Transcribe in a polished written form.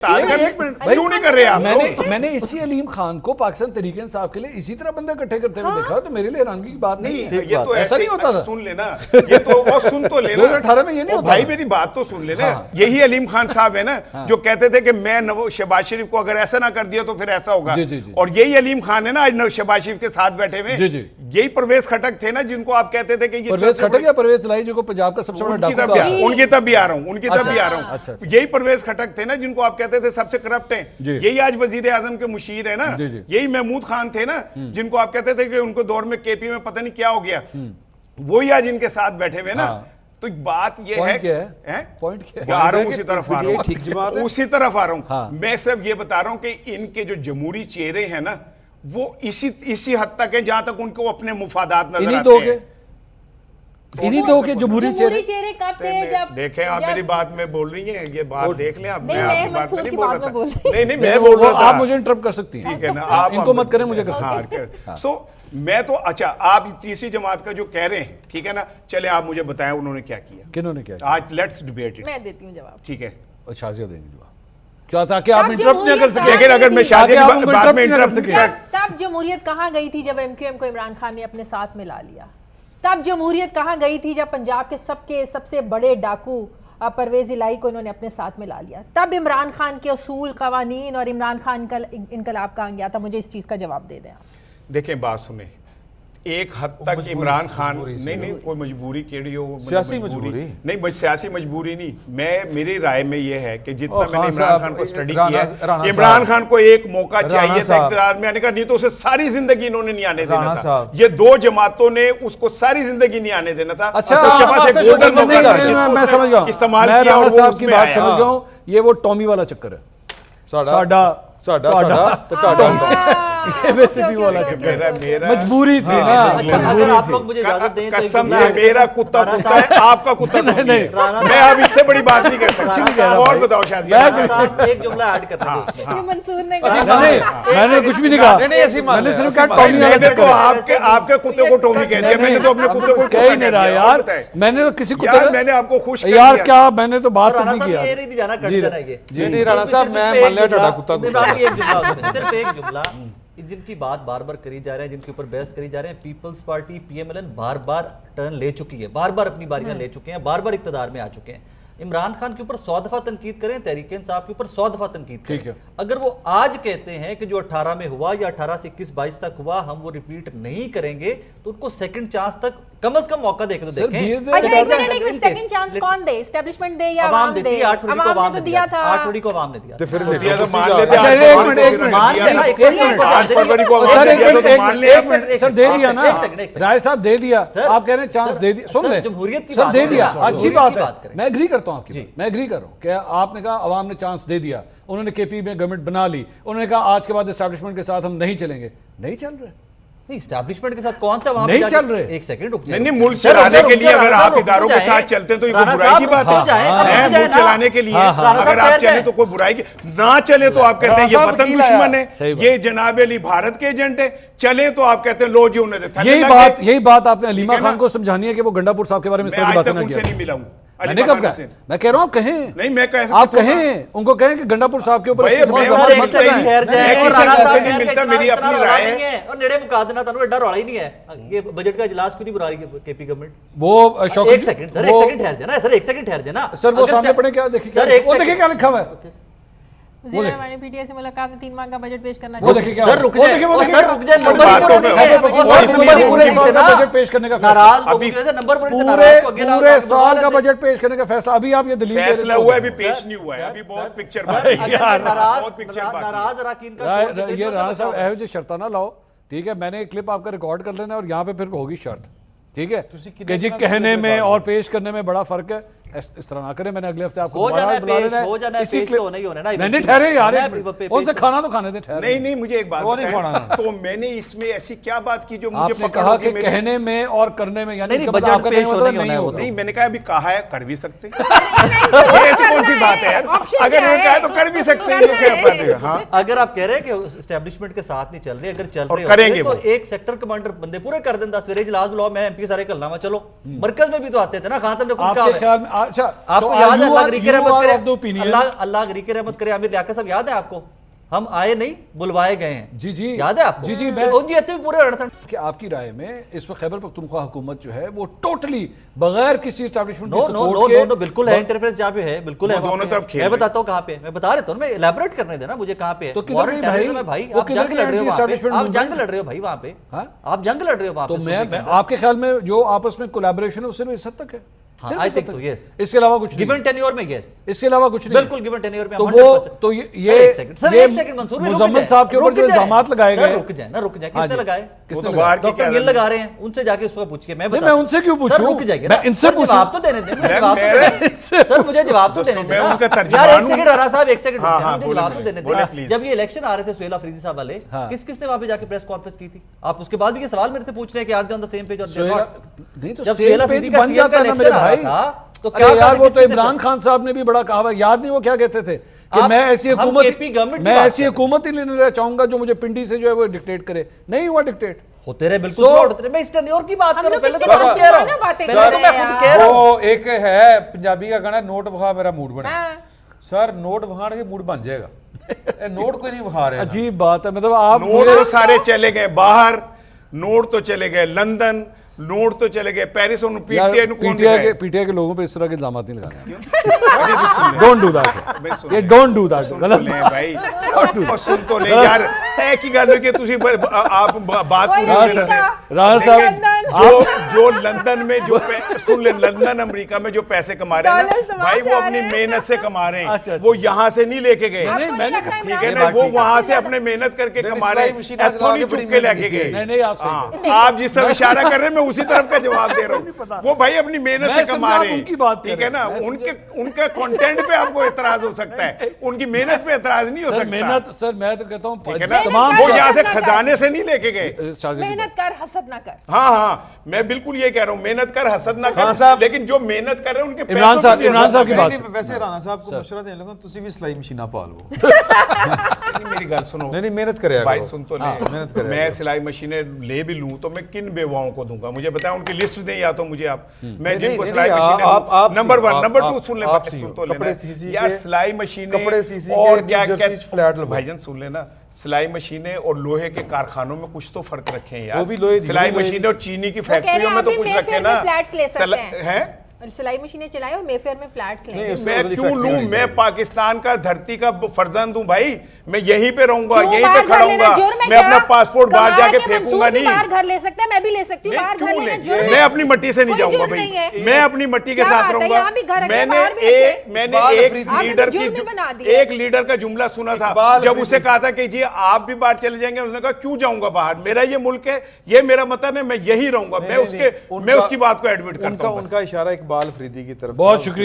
کیوں نہیں کر رہے آپ؟ میں نے اسی علیم خان کو پاکستان تحریک انصاف کے لیے اسی طرح بندے اکٹھے کرتے ہوئے دیکھا، تو میرے لیے حیرانگی کی بات نہیں ہے. یہ تو ایسا نہیں ہوتا تھا. سن لینا، یہ تو اور سن تو لینا. 2018 میں یہ نہیں ہوتا. بھائی میری بات تو سن لینا. یہی علیم خان صاحب ہے نا جو کہتے تھے کہ میں شہباز شریف کو اگر ایسا نہ کر دیا تو پھر ایسا ہوگا، اور یہی علیم خان ہے نا آج شہباز شریف کے ساتھ بیٹھے ہوئے. یہی پرویز خٹک تھے نا جن کو آپ کہتے تھے کہ پرویز خٹک یا پرویز الہی جو پنجاب کا سب سے بڑا ڈاکو تھا، ان کی طرف بھی آ رہا ہوں. یہی پرویز خٹک تھے نا جن کو آپ کہتے تھے سب سے کرپٹ ہیں. یہی آج وزیر اعظم کے مشیر ہے نا. یہی محمود خان تھے نا جن کو آپ کہتے تھے کہ ان کو دور میں کے پی میں پتہ نہیں کیا ہو گیا، وہی آج ان کے ساتھ بیٹھے ہوئے نا. تو بات یہ ہے، آ رہا ہوں اسی طرف آ رہا ہوں. میں صرف یہ بتا رہا ہوں کہ ان کے جو جمہوری چہرے ہیں نا وہ اسی حد تک ہیں جہاں تک ان کو اپنے مفادات نظر آتے ہیں. انہی دو کے جمہوری چہرے کب تھے جب دیکھیں آپ میری بات میں بول رہی ہیں، یہ بات دیکھ لیں آپ. میں آپ کی بات میں نہیں بول رہا تھا. نہیں میں بول رہا تھا. آپ مجھے انٹرپٹ کر سکتی ہیں. ٹھیک ہے نا، آپ ان کو مت کریں، مجھے کر سکتے ہیں. سو میں تو اچھا آپ تیسری جماعت کا جو کہہ رہے ہیں، ٹھیک ہے نا، چلے آپ مجھے بتائیں انہوں نے کیا کیا. کنہوں نے کیا؟ آج لیٹس ڈیبیٹ اٹ. میں دیتی ہوں جواب. ٹھیک ہے، شازیہ دیں گے جواب. کیا تھا کہ آپ انٹرپٹ نہیں کر سکتے؟ لیکن اگر میں شازیہ کی بات میں انٹرپٹ کر تب جمہوریت کہاں گئی تھی جب ایم کیو ایم کو عمران خان نے اپنے ساتھ ملا لیا؟ تب جمہوریت کہاں گئی تھی جب پنجاب کے سب سے بڑے ڈاکو پرویز الہی کو انہوں نے اپنے ساتھ ملا لیا؟ تب عمران خان کے اصول، قوانین اور عمران خان کا انقلاب کہاں گیا تھا؟ مجھے اس چیز کا جواب دے دیں. دیکھیں بات سنیں، ایک حد تک عمران خان نہیں کوئی مجبوری کیڑی ہو، سیاسی مجبوری نہیں، سیاسی مجبوری نہیں. میری رائے میں یہ ہے کہ جتنا میں نے عمران خان کو اسٹڈی کیا ہے، عمران خان کو ایک موقع چاہیے تھا اقتدار میں آنے کا، نہیں تو اسے ساری زندگی انہوں نے نہیں آنے دینا تھا. یہ دو جماعتوں نے اس کو ساری زندگی نہیں آنے دینا تھا. میں سمجھ گیا، استعمال میں کیا رانا اور صاحب کی بات سمجھ گیا ہوں. یہ وہ ٹامی والا چکر ہے، مجبوری تھی. اگر آپ لوگ مجھے اجازت دیں قسم سے میرا کتا کتا ہے، آپ کا کتا نہیں. میں اب اس سے بڑی بات نہیں کر سکتا. اور بتاؤ شازیہ. ایک جملہ ایڈ کرنا یہ منصور نے میں نے کچھ بھی نہیں کہا، میں نے صرف کہا ٹامی والا چکر. تو آپ کے کتے کو ٹومی کہہ دیا، میں نے تو اپنے کتے کو کہہ ہی نہیں رہا یار. میں نے تو کسی کتے یار میں نے آپ کو خوش کر یار دیا. کیا میں نے تو بات نہیں کیا. یہ نہیں جانا کٹ جانا. یہ نہیں رانا صاحب میں مان لیا ٹھڑا کتا کو. صرف ایک جملہ جن کی بات بار بار کری جا رہے ہیں، جن کے اوپر بحث کری جا رہے ہیں. Peoples Party P M L N بار بار ٹرن لے چکی ہے، بار بار اپنی باریاں لے چکے ہیں، بار بار اقتدار میں آ چکے ہیں. عمران خان کے اوپر 100 دفعہ تنقید کریں، تحریک انصاف کے اوپر 100 دفعہ تنقید کریں. اگر وہ آج کہتے ہیں کہ جو 18 میں ہوا یا 18 سے 21 22 تک ہوا ہم وہ ریپیٹ نہیں کریں گے، تو ان کو سیکنڈ چانس تک کم از کم موقع دے کے تو دیکھیں. سیکنڈ چانس کون دے؟ اسٹیبلشمنٹ دے یا عوام دیتی ہے؟ 8 فروری کو عوام نے دیا تھا. 8 فروری کو عوام نے دیا تو پھر سر دے دیا نا، رائے صاحب دے دیا. آپ کہہ رہے ہیں چانس دے دیا. سن لیں جمہوریت کی سر دے دیا، اچھی بات ہے. میں ایگری کرتا ہوں آپ کی، میں ایگری کر رہا ہوں کہ آپ نے کہا عوام نے چانس دے دیا، انہوں نے کے پی میں گورنمنٹ بنا لی، انہوں نے کہا آج کے بعد اسٹیبلشمنٹ کے ساتھ ہم نہیں چلیں گے. نہیں چل رہے. نہیں اسٹیبلشمنٹ کے ساتھ کون سا وہاں نہیں چل رہے. ایک سیکنڈ رک جائیں. نہیں ملک چلانے کے لیے اگر آپ اداروں کے ساتھ چلتے ہیں تو یہ کوئی برائی کی بات ہے. ملک چلانے کے لیے اگر آپ چلیں تو کوئی برائی کی نہ چلے تو آپ کہتے ہیں یہ وطن دشمن ہے، یہ جناب علی بھارت کے ایجنٹ ہے. چلیں تو آپ کہتے ہیں لو جی انہیں یہی بات آپ نے علیمہ خان کو سمجھانی ہے کہ وہ گنڈا پور صاحب کے بارے میں میں آج تک ان سے نہیں ملا ہوں. میں نے کب کہا؟ میں کہہ رہا ہوں آپ کہیں. نہیں میں کہہ سکتا آپ کہیں ان کو کہیں کہ گنڈا پور صاحب کے اوپر بجٹ کا اجلاس کیوں نہیں بلا رہی کے پی گورنمنٹ؟ وہ ایک سیکنڈ ٹھہر جانا. سر وہ سامنے پڑھیں کیا دیکھیں، وہ دیکھیں کیا لکھا ہوا ہے. وزیر اعظم نے پی ٹی آئی سے ملاقات میں 3 ماہ کا بجٹ پیش کرنا وہ دیکھیں کیا سر رک جائیں پیش کرنے کا پورے سال کا بجٹ پیش کرنے کا فیصلہ ابھی آپ یہ دلیل فیصلہ ہوا ہے ابھی پیش نہیں ہوا ہے. ابھی بہت پکچر یہ رانا صاحب ایہو جی شرطہ نہ لاؤ. ٹھیک ہے، میں نے ایک کلپ آپ کا ریکارڈ کر لینا اور یہاں پہ پھر ہوگی شرط. ٹھیک ہے کہ جی کہنے میں اور پیش کرنے میں بڑا فرق ہے. اس طرح نہ کریں. میں نے اگلے ہفتے آپ کو بلا لینا ہے. میں نے ٹھہرے یار ان سے کھانا تو کھانے دیں. نہیں مجھے ایک بات تو میں نے اس میں ایسی کیا بات کی جو مجھے کہا کہ کہنے میں اور کرنے میں یعنی نہیں میں نے کہا ابھی کہا ہے کر بھی سکتے ایسی کون سی بات ہے یار. اگر انہوں نے کہا تو کر بھی سکتے ہیں. اگر آپ کہہ رہے ہیں کہ اسٹیبلشمنٹ کے ساتھ نہیں چل رہے، اگر چل رہے ہیں تو ایک سیکٹر کمانڈر بندے پورے کر دیں. 10 سویرے اجلاس بلاؤ، میں ایم پی سارے کل نامہ چلو. مرکز میں بھی تو آتے تھے نا خان صاحب نے کچھ کہا ہے. اچھا آپ کو یاد ہے اللہ غریق رحمت of the کرے opinion. اللہ غریق رحمت کرے عامر لیاقت صاحب یاد ہے آپ کو ہم آئے نہیں بلوائے گئے ہیں جی جی یاد ہے آپ کو جی جی پورے کہ آپ کی رائے میں اس وقت خیبر پختونخوا حکومت جو ہے وہ ٹوٹلی بغیر کسی اسٹیبلشمنٹ کی سپورٹ کے نو بالکل ہے انٹرفیرنس جہاں پہ ہے بالکل ہے دونوں طرف کھیل میں بتاتا ہوں کہاں پہ میں بتا رہا ہوں میں الیبوریٹ کرنے دینا مجھے کہاں پہ تو کدھر ہے بھائی وہ آپ کدھر جنگ لڑ رہے ہو وہاں پہ establishment آپ جنگ لڑ رہے ہو بھائی وہاں پہ آپ جنگ لڑ رہے ہو وہاں تو پہ میں آپ کے خیال میں جو آپس میں کولیبریشن ہے وہ صرف اس حد تک ہے I think so, yes. اس کے علاوہ کچھ نہیں گیون ٹینیور میں یس اس کے علاوہ کچھ نہیں بالکل گیون ٹینیور میں تو وہ تو یہ مزمل صاحب کے اوپر جو الزامات لگائے گئے رک جائیں نا رک جائیں کس نے لگائے کس نے لگائے ڈاکٹر گل لگا رہے ہیں ان سے جا کے اس کو پوچھ کے میں میں ان سے کیوں پوچھوں رک جائیے میں ان سے پوچھوں جواب تو دینے دیں سر مجھے جواب تو دینے دیں یار ایک سیکنڈ رانا صاحب ایک سیکنڈ مجھے جواب تو دینے دیں جب یہ الیکشن آ رہے تھے سہیل آفریدی صاحب والے کس نے وہاں پہ جا کے پریس کانفرنس کی تھی آپ اس کے بعد بھی یہ سوال میرے سے پوچھ رہے ہیں کہ are they on the same page اور جب سہیل آفریدی بن جاتا ہے نا میرے بھائی تو کیا یار وہ تو عمران خان صاحب نے بھی بڑا کہا ہوا یاد نہیں وہ کیا کہتے تھے کہ میں ایسی حکومت ہی لینا چاہوں گا جو مجھے پنڈی سے جو ہے وہ ڈکٹیٹ کرے نہیں ہوا ڈکٹیٹ ہوتے رہے بالکل ہوتے رہے میں اس ٹینیور کی بات کروں پہلے تو میں کہہ رہا ہوں پہلے تو میں خود کہہ رہا ہوں وہ ایک ہے پنجابی کا گانا نوٹ بخا میرا موڈ بنے سر نوٹ بخانے کے موڈ بن جائے گا نوٹ کوئی نہیں بخا رہے عجیب بات ہے مطلب آپ نوٹ تو سارے چلے گئے باہر نوٹ تو چلے گئے لندن نوٹ تو چلے گئے پیرس اور پی ٹی آئی کے لوگوں پہ اس طرح کے الزامات نہیں لگانے ڈونٹ ڈو دیٹ یہ ڈونٹ ڈو دیٹ غلط بھائی سن تو لیں یار ایک ہی گل ہے کہ تسی آپ بات پوری رانا صاحب جو لندن میں جو سن لیں لندن امریکہ میں جو پیسے کما رہے ہیں بھائی وہ اپنی محنت سے کما رہے ہیں وہ یہاں سے نہیں لے کے گئے ٹھیک ہے نا وہ وہاں سے اپنے محنت کر کے کما رہے ہیں تھوڑی چپ کے لے کے گئے آپ جس طرح اشارہ کر رہے ہیں میں اسی طرف کا جواب دے رہا ہوں وہ بھائی اپنی محنت سے کما رہے ہیں ٹھیک ہے نا ان کے کنٹینٹ پہ آپ کو اعتراض ہو سکتا ہے ان کی محنت پہ اعتراض نہیں ہو سکتا محنت سر میں تو کہتا ہوں وہ یہاں سے خزانے سے نہیں لے کے گئے محنت کر حسد نہ کر ہاں میں بالکل یہ کہہ رہا ہوں محنت کر حسد نہ کر لیکن جو محنت کر رہے ہیں ان کے عمران صاحب کی بات ویسے رانا صاحب کو مشورہ دینے لگا تسی بھی سلائی مشینہ پا لو میری گل سنو نہیں محنت کرے بھائی سن تو لے میں سلائی مشینیں لے بھی لوں تو میں کن بیواؤں کو دوں گا مجھے بتائیں ان کی لسٹ دیں یا تو مجھے آپ میں جن کو سلائی مشینیں نمبر 1 نمبر 2 سن لیں سن تو لیں یار سلائی مشینیں اور کیا بھائی جان سن لینا سلائی مشینیں اور لوہے کے کارخانوں میں کچھ تو فرق رکھیں یار سلائی مشینیں اور چینی کی فیکٹریوں میں تو کچھ رکھیں نا سلائی مشینیں چلائے اور میفیئر میں فلیٹس لیں میں کیوں لوں میں پاکستان کا دھرتی کا فرزند ہوں بھائی میں یہیں پہ رہوں گا یہیں پہ کھڑا ہوں گا میں اپنا پاسپورٹ باہر جا کے پھینکوں گا نہیں باہر گھر لے سکتے ہیں میں بھی لے سکتی ہوں باہر گھر لینا جرم ہے میں اپنی مٹی سے نہیں جاؤں گا بھائی میں اپنی مٹی کے ساتھ رہوں گا میں نے ایک لیڈر کا جملہ سنا تھا جب اسے کہا تھا کہ جی آپ بھی باہر چلے جائیں گے اس نے کہا کیوں جاؤں گا باہر میرا یہ ملک ہے یہ میرا وطن ہے میں یہی رہوں گا میں اس کی بات کو ایڈمٹ کرتا ہوں ان کا اشارہ اقبال فریدی کی طرف بہت شکریہ